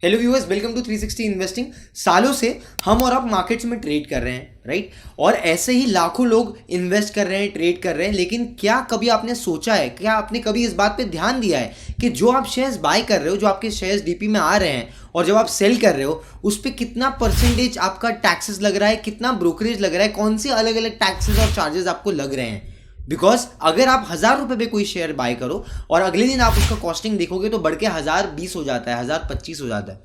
Hello viewers, welcome to 360 investing. सालों से हम और आप मार्केट्स में ट्रेड कर रहे हैं, राइट? और ऐसे ही लाखों लोग इन्वेस्ट कर रहे हैं, ट्रेड कर रहे हैं। लेकिन क्या कभी आपने सोचा है, क्या आपने कभी इस बात पे ध्यान दिया है कि जो आप शेयर्स बाय कर रहे हो, जो आपके शेयर्स डीपी में आ रहे हैं और जब आप सेल कर रहे हो उस पर कितना परसेंटेज आपका टैक्सेस लग रहा है, कितना ब्रोकरेज लग रहा है, कौन से अलग अलग टैक्सेस और चार्जेस आपको लग रहे हैं? बिकॉज अगर आप 1,000 रुपये पे कोई शेयर बाय करो और अगले दिन आप उसका कॉस्टिंग देखोगे तो बढ़ के 1,020 हो जाता है, 1,025 हो जाता है।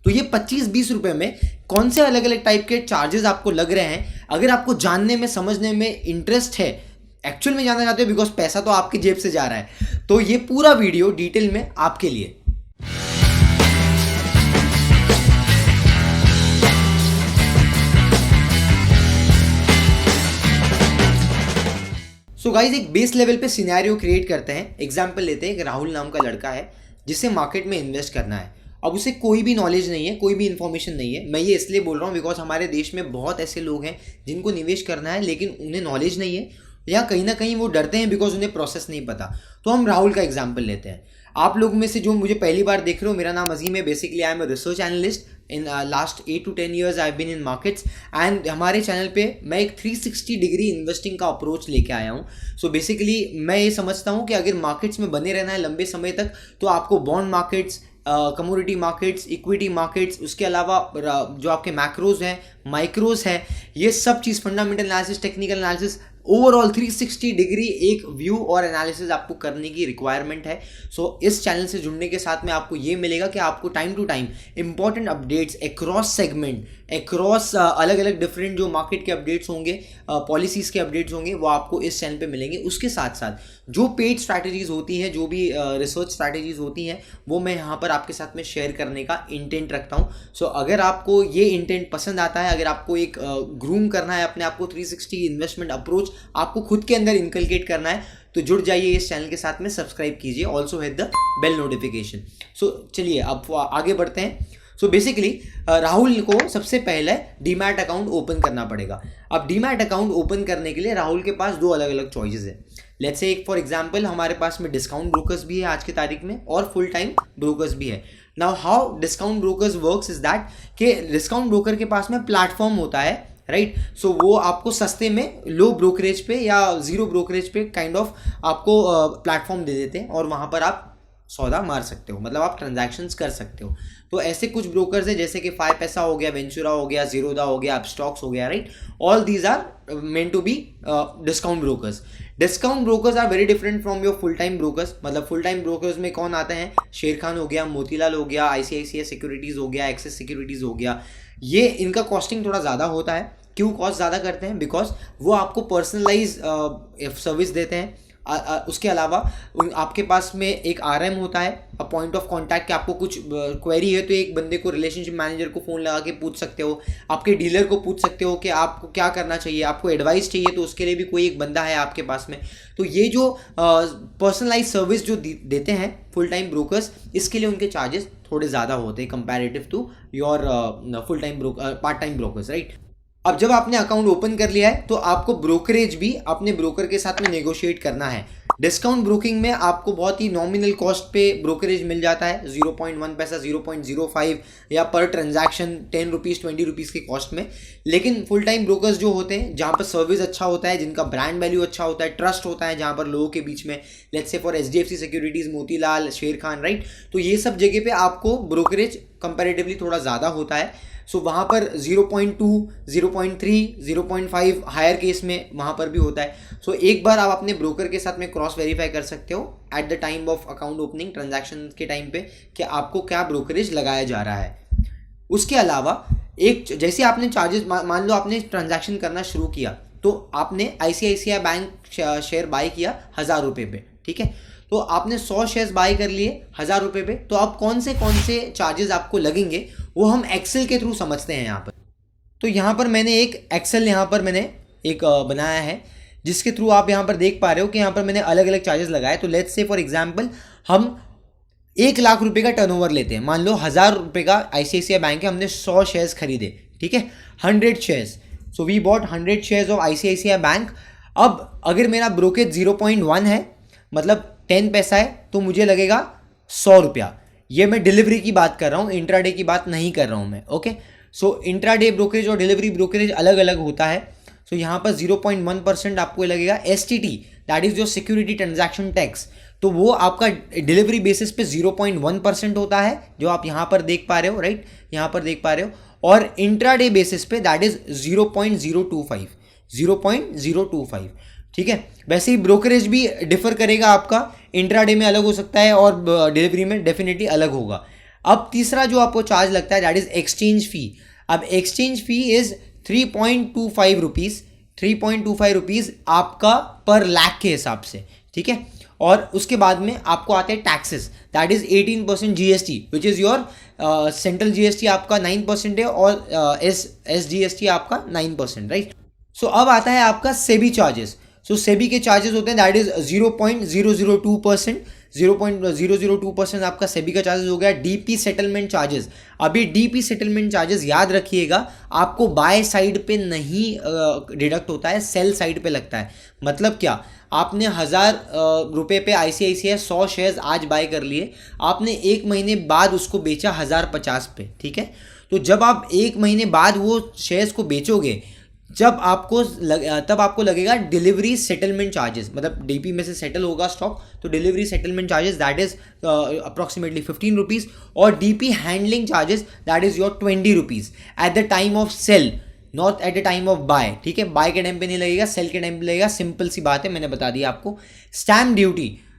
तो ये 25-20 रुपए में कौन से अलग अलग टाइप के चार्जेस आपको लग रहे हैं, अगर आपको जानने में, समझने में इंटरेस्ट है, एक्चुअल में जानना चाहते हो, बिकॉज पैसा तो आपकी जेब से जा रहा है, तो ये पूरा वीडियो डिटेल में आपके लिए। सो गाइज, एक बेस लेवल पे सिनेरियो क्रिएट करते हैं। एग्जाम्पल लेते हैं, एक राहुल नाम का लड़का है जिसे मार्केट में इन्वेस्ट करना है। अब उसे कोई भी नॉलेज नहीं है, कोई भी इन्फॉर्मेशन नहीं है। मैं ये इसलिए बोल रहा हूँ बिकॉज हमारे देश में बहुत ऐसे लोग हैं जिनको निवेश करना है लेकिन उन्हें नॉलेज नहीं है, या कहीं ना कहीं वो डरते हैं बिकॉज उन्हें प्रोसेस नहीं पता। तो हम राहुल का एग्जाम्पल लेते हैं। आप लोग में से जो मुझे पहली बार देख रहे हो, मेरा नाम अजीम है। Basically I am a research analyst. In last 8 to 10 years I been in markets and हमारे चैनल पे मैं एक 360 डिग्री इन्वेस्टिंग का अप्रोच लेके आया हूँ। सो बेसिकली मैं ये समझता हूँ कि अगर मार्केट्स में बने रहना है लंबे समय तक, तो आपको bond markets, commodity markets, equity markets, उसके अलावा जो आपके मैक्रोज हैं, माइक्रोज हैं, ये सब चीज़, fundamental analysis, technical analysis, overall 360 degree एक व्यू और एनालिसिस आपको करने की रिक्वायरमेंट है। सो इस चैनल से जुड़ने के साथ में आपको ये मिलेगा कि आपको time to time important updates across segment, across अलग अलग डिफरेंट जो मार्केट के अपडेट्स होंगे, पॉलिसीज़ के अपडेट्स होंगे, वो आपको इस चैनल पे मिलेंगे। उसके साथ साथ जो पेड स्ट्रैटेजीज होती हैं, जो भी रिसर्च स्ट्रैटेजीज होती हैं, वो मैं यहाँ पर आपके साथ में शेयर करने का इंटेंट रखता हूँ। सो अगर आपको ये इंटेंट पसंद आता है, अगर आपको एक ग्रूम करना है अपने आपको, 360 इन्वेस्टमेंट अप्रोच आपको खुद के अंदर इनकलकेट करना है, तो जुड़ जाइए इस चैनल के साथ में, सब्सक्राइब कीजिए, also hit the bell notification. So चलिए अब आगे बढ़ते हैं। सो बेसिकली राहुल को सबसे पहले डीमैट अकाउंट ओपन करना पड़ेगा। अब डीमैट अकाउंट ओपन करने के लिए राहुल के पास दो अलग अलग चॉइसेस है। लेट्स से फॉर एग्जांपल हमारे पास में डिस्काउंट ब्रोकर्स भी है आज की तारीख में और फुल टाइम ब्रोकर्स भी है। Now how discount brokers works is that कि डिस्काउंट ब्रोकर के पास में प्लेटफॉर्म होता है, राइट? सो वो आपको सस्ते में, लो ब्रोकरेज पे या zero brokerage pay kind of आपको प्लेटफॉर्म दे देते हैं और वहाँ पर आप सौदा मार सकते हो, मतलब आप ट्रांजैक्शंस कर सकते हो। तो ऐसे कुछ ब्रोकर्स हैं जैसे कि 5 पैसा हो गया, वेंचुरा हो गया, जीरोदा हो गया, अपस्टॉक्स हो गया, right? All these are meant to be discount brokers. Discount brokers are very different from your full time brokers. मतलब फुल टाइम ब्रोकर्स में कौन आते हैं? शेर खान हो गया, मोतीलाल हो गया, ICICI सिक्योरिटीज़ हो गया, एक्सिस सिक्योरिटीज़ हो गया। ये इनका कॉस्टिंग थोड़ा ज़्यादा होता है। क्यों कॉस्ट ज़्यादा करते हैं? बिकॉज वो आपको पर्सनलाइज सर्विस देते हैं। उसके अलावा आपके पास में एक RM होता है, पॉइंट ऑफ कांटेक्ट, कि आपको कुछ क्वेरी है तो एक बंदे को, रिलेशनशिप मैनेजर को फ़ोन लगा के पूछ सकते हो। आपके डीलर को पूछ सकते हो कि आपको क्या करना चाहिए, आपको एडवाइस चाहिए तो उसके लिए भी कोई एक बंदा है आपके पास में। तो ये जो पर्सनलाइज सर्विस जो देते हैं फुल टाइम ब्रोकर्स, इसके लिए उनके चार्जेस थोड़े ज़्यादा होते हैं comparative to your full time part time brokers, right? अब जब आपने अकाउंट ओपन कर लिया है तो आपको ब्रोकरेज भी अपने ब्रोकर के साथ में नेगोशिएट करना है। डिस्काउंट ब्रोकिंग में आपको बहुत ही नॉमिनल कॉस्ट पे ब्रोकरेज मिल जाता है, 0.1 पैसा, 0.05 या पर ट्रांजैक्शन 10 रुपीज़, 20 रुपीज़ के कॉस्ट में। लेकिन फुल टाइम ब्रोकर्स जो होते हैं, जहाँ पर सर्विस अच्छा होता है, जिनका ब्रांड वैल्यू अच्छा होता है, ट्रस्ट होता है जहाँ पर लोगों के बीच में, let's say for HDFC securities, Motilal, शेर खान, राइट? तो ये सब जगह पे आपको ब्रोकरेज कंपैरेटिवली थोड़ा ज़्यादा होता है। सो वहाँ पर 0.2, 0.3, 0.5 हायर केस में वहाँ पर भी होता है। सो एक बार आप अपने ब्रोकर के साथ में क्रॉस वेरीफाई कर सकते हो eight the time of account opening, transaction के टाइम पे, कि आपको क्या ब्रोकरेज लगाया जा रहा है। उसके अलावा एक, जैसे आपने चार्जेस, मान लो आपने ट्रांजैक्शन करना शुरू किया तो आपने ICICI बैंक शेयर बाय किया 1,000 रुपये पे, ठीक है? तो आपने 100 शेयर्स बाय कर लिए 1,000 रुपये पे, तो अब कौन से चार्जेस आपको लगेंगे वो हम एक्सेल के थ्रू समझते हैं यहाँ पर। तो यहाँ पर मैंने एक एक्सेल बनाया है जिसके थ्रू आप यहाँ पर देख पा रहे हो कि यहाँ पर मैंने अलग अलग चार्जेस लगाए। तो लेट्स से फॉर एग्जांपल हम 1,00,000 रुपये का टर्नओवर लेते हैं। मान लो 1,000 रुपये का ICICI बैंक है, हमने 100 शेयर्स खरीदे, ठीक है? 100 shares. So we bought 100 shares of ICICI bank. अब अगर मेरा ब्रोकेज 0.1 है, मतलब 10 पैसा है, तो मुझे लगेगा 100 रुपया। ये मैं डिलीवरी की बात कर रहा हूँ, इंट्राडे की बात नहीं कर रहा हूँ मैं। ओके, सो इंट्राडे ब्रोकरेज और डिलीवरी ब्रोकरेज अलग अलग होता है। सो यहाँ पर 0.1% आपको लगेगा। STT that is your security transaction tax, तो वो आपका डिलीवरी बेसिस पे 0.1% होता है, जो आप यहाँ पर देख पा रहे हो, राइट, यहाँ पर देख पा रहे हो। और इंट्राडे बेसिस पे दैट इज 0.025, ठीक है। वैसे ही ब्रोकरेज भी डिफर करेगा आपका, इंट्राडे में अलग हो सकता है और डिलीवरी में डेफिनेटली अलग होगा। अब तीसरा जो आपको चार्ज लगता है दैट इज एक्सचेंज फी। अब exchange fee is 3.25 rupees, 3.25 rupees आपका पर लाख के हिसाब से, ठीक है। और उसके बाद में आपको आते हैं taxes, that is 18% GST, which is your central GST आपका 9% है और एस GST आपका 9%, राइट। सो अब आता है आपका सेबी चार्जेस। सो सेबी के चार्जेस होते हैं दैट इज 0.002%, 0.002% आपका सेबी का चार्जेस हो गया। DP सेटलमेंट चार्जेस, अभी DP सेटलमेंट चार्जेस याद रखिएगा, आपको बाय साइड पे नहीं डिडक्ट होता है, सेल साइड पे लगता है। मतलब क्या, आपने 1000 रुपये पे ICICI 100 शेयर्स आज बाय कर लिए, आपने एक महीने बाद उसको बेचा 1050 पे, ठीक है। तो जब आप एक महीने बाद वो शेयर्स को बेचोगे, तब आपको लगेगा डिलीवरी सेटलमेंट चार्जेस, मतलब DP में से सेटल होगा स्टॉक, तो delivery settlement charges that is approximately 15 rupees, और DP handling charges that is your 20 rupees at the time of sale, not at the time of buy, ठीक है। Bye के time पे नहीं लगेगा, सेल के टाइम पे लगेगा, सिंपल सी बात है, मैंने बता दिया आपको।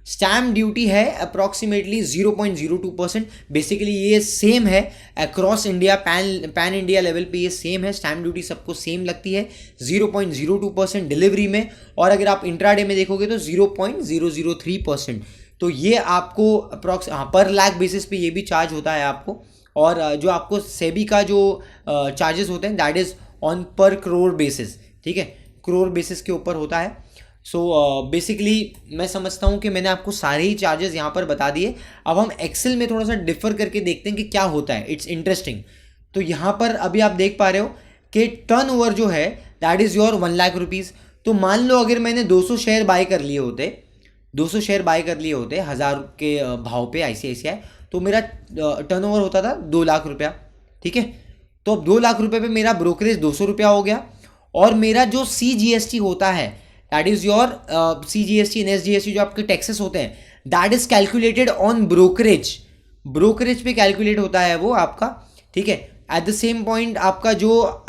स्टैम्प ड्यूटी है अप्रॉक्सीमेटली 0.02%। बेसिकली ये सेम है across India, pan India level पे ये सेम है, स्टैम्प ड्यूटी सबको सेम लगती है 0.02% डिलीवरी में। और अगर आप इंट्राडे में देखोगे तो 0.003%। तो ये आपको अप्रॉक्स पर लाख बेसिस पे ये भी चार्ज होता है आपको। और जो आपको सेबी का जो चार्जेस होते हैं दैट इज ऑन पर करोड़ बेसिस, ठीक है, करोड़ बेसिस के ऊपर होता है। सो बेसिकली मैं समझता हूँ कि मैंने आपको सारे ही चार्जेस यहाँ पर बता दिए। अब हम एक्सेल में थोड़ा सा डिफर करके देखते हैं कि क्या होता है, इट्स इंटरेस्टिंग। तो यहाँ पर अभी आप देख पा रहे हो कि टर्नओवर जो है that is your 1 lakh rupees. तो मान लो अगर मैंने 200 शेयर बाय कर लिए होते, 200 शेयर बाय कर लिए होते 1000 के भाव पे ICICI, तो मेरा टर्नओवर होता था 2 लाख रुपया, ठीक है। तो अब 2 लाख रुपये पे मेरा ब्रोकरेज 200 रुपया हो गया, और मेरा जो CGST होता है that is your CGST and SGST जो आपके टैक्सेस होते हैं that is calculated on brokerage pay calculate होता है वो आपका, ठीक है। एट द सेम पॉइंट आपका जो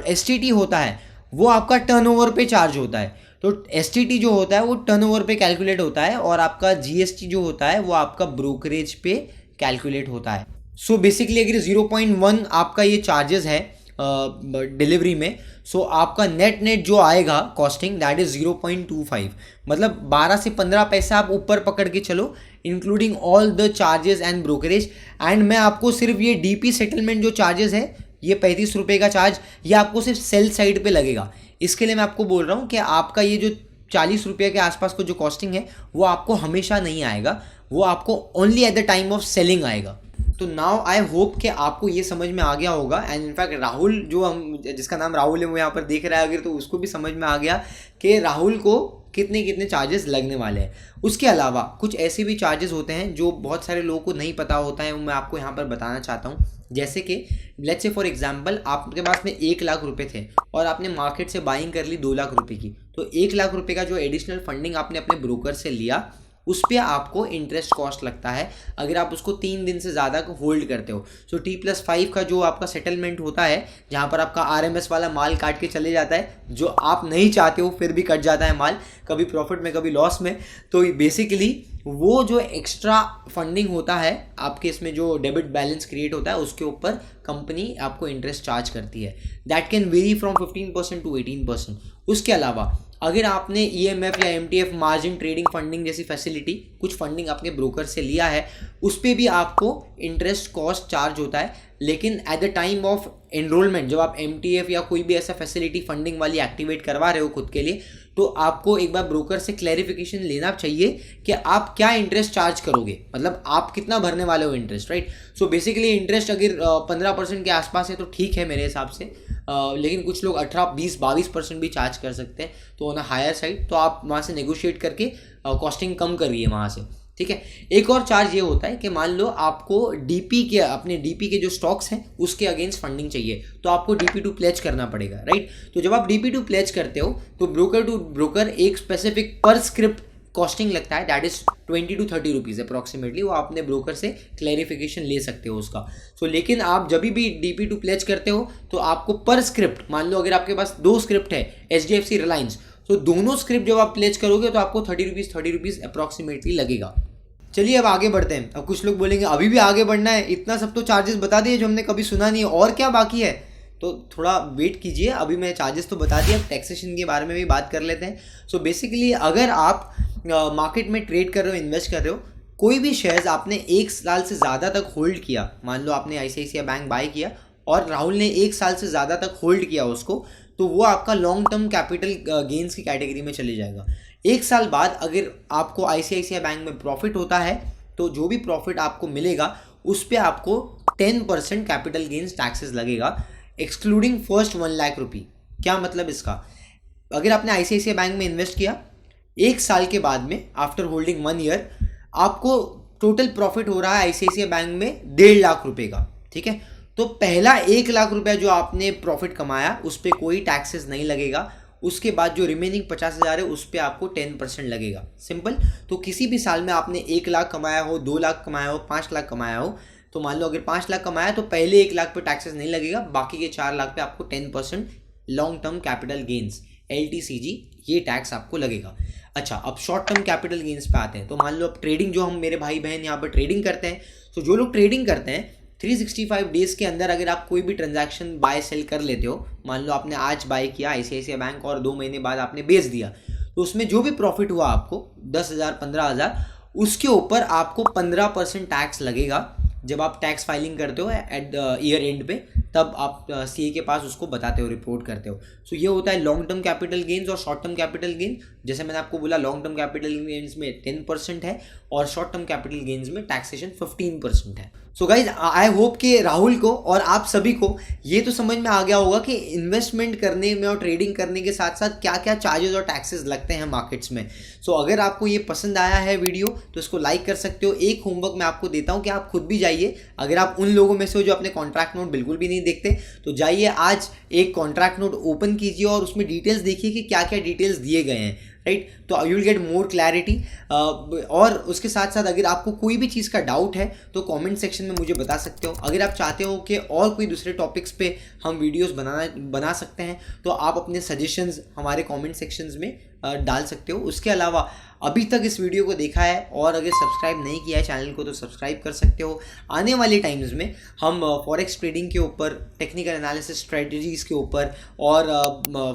STT होता है वो आपका टर्नओवर पे चार्ज होता है। तो STT जो होता है वो टर्नओवर पे कैलकुलेट होता है, और आपका GST जो होता है वो आपका ब्रोकरेज पे कैलकुलेट होता है। सो बेसिकली अगर 0.1 आपका ये चार्जेस है डिलीवरी में, सो आपका नेट जो आएगा कॉस्टिंग दैट इज 0.25, मतलब 12 से 15 पैसा आप ऊपर पकड़ के चलो, including all the charges and brokerage. And मैं आपको सिर्फ ये DP सेटलमेंट जो चार्जेस है, ये 35 रुपये का चार्ज, ये आपको सिर्फ सेल साइड पे लगेगा। इसके लिए मैं आपको बोल रहा हूँ कि आपका ये जो 40 रुपये के आसपास को जो कॉस्टिंग है वो आपको हमेशा नहीं आएगा, वो आपको only eight the time of selling आएगा। तो नाउ आई होप कि आपको ये समझ में आ गया होगा। एंड इनफैक्ट राहुल, जो हम जिसका नाम राहुल है वो यहाँ पर देख रहा है अगर, तो उसको भी समझ में आ गया कि राहुल को कितने चार्जेस लगने वाले हैं। उसके अलावा कुछ ऐसे भी चार्जेस होते हैं जो बहुत सारे लोगों को नहीं पता होता है, वो मैं आपको यहाँ पर बताना चाहता हूँ। जैसे कि लेट्स से फॉर एग्जांपल आपके पास में 1 लाख रुपए थे और आपने मार्केट से बाइंग कर ली 2 लाख रुपए की, तो 1 लाख रुपए का जो एडिशनल फंडिंग आपने अपने ब्रोकर से लिया उस पर आपको इंटरेस्ट कॉस्ट लगता है अगर आप उसको 3 दिन से ज़्यादा होल्ड करते हो। सो T+5 का जो आपका सेटलमेंट होता है, जहाँ पर आपका RMS वाला माल काट के चले जाता है, जो आप नहीं चाहते हो फिर भी कट जाता है माल, कभी प्रॉफिट में कभी लॉस में। तो बेसिकली वो जो एक्स्ट्रा फंडिंग होता है आपके इसमें, जो डेबिट बैलेंस क्रिएट होता है, उसके ऊपर कंपनी आपको इंटरेस्ट चार्ज करती है। That can vary from 15% to 18%। उसके अलावा अगर आपने EMF या MTF मार्जिन ट्रेडिंग फंडिंग जैसी फैसिलिटी, कुछ फंडिंग आपके ब्रोकर से लिया है, उस पर भी आपको इंटरेस्ट कॉस्ट चार्ज होता है। लेकिन eight the time of enrolment, जब आप MTF या कोई भी ऐसा फैसिलिटी फंडिंग वाली एक्टिवेट करवा रहे हो खुद के लिए, तो आपको एक बार ब्रोकर से क्लैरिफिकेशन लेना चाहिए कि आप क्या इंटरेस्ट चार्ज करोगे, मतलब आप कितना भरने वाले हो interest, right. So basically interest अगर 15% के आसपास है तो ठीक है मेरे हिसाब से, लेकिन कुछ लोग 18, 20, 22% भी चार्ज कर सकते हैं, तो ऑन अ हायर साइड, तो आप वहाँ से नेगोशिएट करके कॉस्टिंग कम करिए वहाँ से, ठीक है। एक और चार्ज ये होता है कि मान लो आपको डीपी के, अपने डीपी के जो स्टॉक्स हैं उसके अगेंस्ट फंडिंग चाहिए, तो आपको डीपी टू प्लेज करना पड़ेगा, राइट। तो जब आप डीपी टू प्लेज करते हो तो ब्रोकर टू ब्रोकर एक स्पेसिफिक पर स्क्रिप्ट कॉस्टिंग लगता है, that is 20 to 30 rupees approximately. वो अपने ब्रोकर से क्लैरिफिकेशन ले सकते हो उसका। सो लेकिन आप जब भी डीपी टू प्लेज करते हो तो आपको पर स्क्रिप्ट, मान लो अगर आपके पास 2 स्क्रिप्ट है HDFC रिलायंस, तो दोनों स्क्रिप्ट जब आप प्लेज करोगे तो आपको 30 रुपीज़ अप्रॉक्सीमेटली लगेगा। चलिए अब आगे बढ़ते हैं। अब कुछ लोग बोलेंगे अभी भी आगे बढ़ना है, इतना सब तो चार्जेस बता दिए जो हमने कभी सुना नहीं है, और क्या बाकी है। तो थोड़ा वेट कीजिए, अभी मैं चार्जेस तो बता दिया, अब टैक्सेशन के बारे में भी बात कर लेते हैं। सो बेसिकली अगर आप मार्केट में ट्रेड कर रहे हो, इन्वेस्ट कर रहे हो, कोई भी शेयर्स आपने 1 साल से ज़्यादा तक होल्ड किया, मान लो आपने ICICI बैंक बाय किया और राहुल ने 1 साल से ज़्यादा तक होल्ड किया उसको, तो वो आपका लॉन्ग टर्म कैपिटल गेंस की कैटेगरी में चले जाएगा। 1 साल बाद अगर आपको ICICI बैंक में प्रॉफिट होता है तो जो भी प्रॉफिट आपको मिलेगा उस पर आपको 10% कैपिटल गेंस टैक्सेस लगेगा, एक्सक्लूडिंग फर्स्ट 1 लाख रुपये। क्या मतलब इसका, अगर आपने ICICI बैंक में इन्वेस्ट किया, 1 साल के बाद में आफ्टर होल्डिंग 1 ईयर आपको टोटल प्रॉफिट हो रहा है ICICI बैंक में 1.5 लाख रुपए का, ठीक है। तो पहला 1 लाख रुपया जो आपने प्रॉफिट कमाया उस पर कोई टैक्सेस नहीं लगेगा, उसके बाद जो रिमेनिंग 50,000 है उस पर आपको 10% लगेगा, सिंपल। तो किसी भी साल में आपने 1 लाख कमाया हो, 2 लाख कमाया हो, 5 लाख कमाया हो, तो मान लो अगर 5 लाख कमाया तो पहले 1 लाख पे टैक्सेस नहीं लगेगा, बाकी के 4 लाख पे आपको 10% long term capital gains LTCG ये टैक्स आपको लगेगा। अच्छा, अब शॉर्ट टर्म कैपिटल गेंस पे आते हैं। तो मान लो अब ट्रेडिंग, जो हम मेरे भाई बहन यहाँ पर ट्रेडिंग करते हैं, तो जो लोग ट्रेडिंग करते हैं 365 डेज के अंदर अगर आप कोई भी ट्रांजैक्शन बाय सेल कर लेते हो, मान लो आपने आज बाय किया ICICI बैंक और 2 महीने बाद आपने बेच दिया, तो उसमें जो भी प्रॉफिट हुआ आपको 10,000 15,000, उसके ऊपर आपको 15% टैक्स लगेगा। जब आप टैक्स फाइलिंग करते हो एट ईयर एंड पे, तब आप CA के पास उसको बताते हो, रिपोर्ट करते हो। सो ये होता है लॉन्ग टर्म कैपिटल गेन्स और शॉर्ट टर्म कैपिटल गेन। जैसे मैंने आपको बोला, लॉन्ग टर्म कैपिटल गेन्स में 10% है और शॉर्ट टर्म कैपिटल गेन्स में टैक्सेशन 15% है। सो गाइज, आई होप कि राहुल को और आप सभी को ये तो समझ में आ गया होगा कि इन्वेस्टमेंट करने में और ट्रेडिंग करने के साथ साथ क्या क्या चार्जेस और टैक्सेस लगते हैं मार्केट्स में। सो अगर आपको ये पसंद आया है वीडियो तो इसको लाइक कर सकते हो। एक होमवर्क मैं आपको देता हूँ कि आप खुद भी जाइए, अगर आप उन लोगों में से हो जो अपने कॉन्ट्रैक्ट नोट बिल्कुल भी नहीं देखते, तो जाइए आज एक कॉन्ट्रैक्ट नोट ओपन कीजिए और उसमें डिटेल्स देखिए कि क्या क्या डिटेल्स दिए गए हैं, राइट। तो you will get more clarity. और उसके साथ साथ अगर आपको कोई भी चीज़ का डाउट है तो कमेंट सेक्शन में मुझे बता सकते हो। अगर आप चाहते हो कि और कोई दूसरे टॉपिक्स पे हम वीडियोस बना सकते हैं तो आप अपने सजेशंस हमारे कमेंट सेक्शंस में डाल सकते हो। उसके अलावा अभी तक इस वीडियो को देखा है और अगर सब्सक्राइब नहीं किया है चैनल को तो सब्सक्राइब कर सकते हो। आने वाले टाइम्स में हम फॉरेक्स ट्रेडिंग के ऊपर, टेक्निकल एनालिसिस स्ट्रेटजीज़ के ऊपर और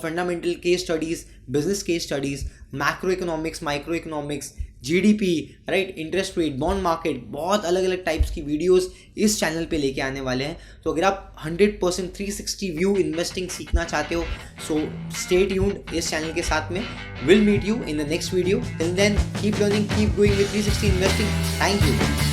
fundamental case studies, business case studies, macro economics, micro economics, GDP, right, interest rate, bond market, बहुत अलग अलग टाइप्स की वीडियोस इस चैनल पे लेके आने वाले हैं। तो अगर आप 100% 360 व्यू इन्वेस्टिंग सीखना चाहते हो, सो स्टे ट्यून्ड इस चैनल के साथ में। Will meet you in the next video. Till then keep learning, keep going with 360 investing. Thank you.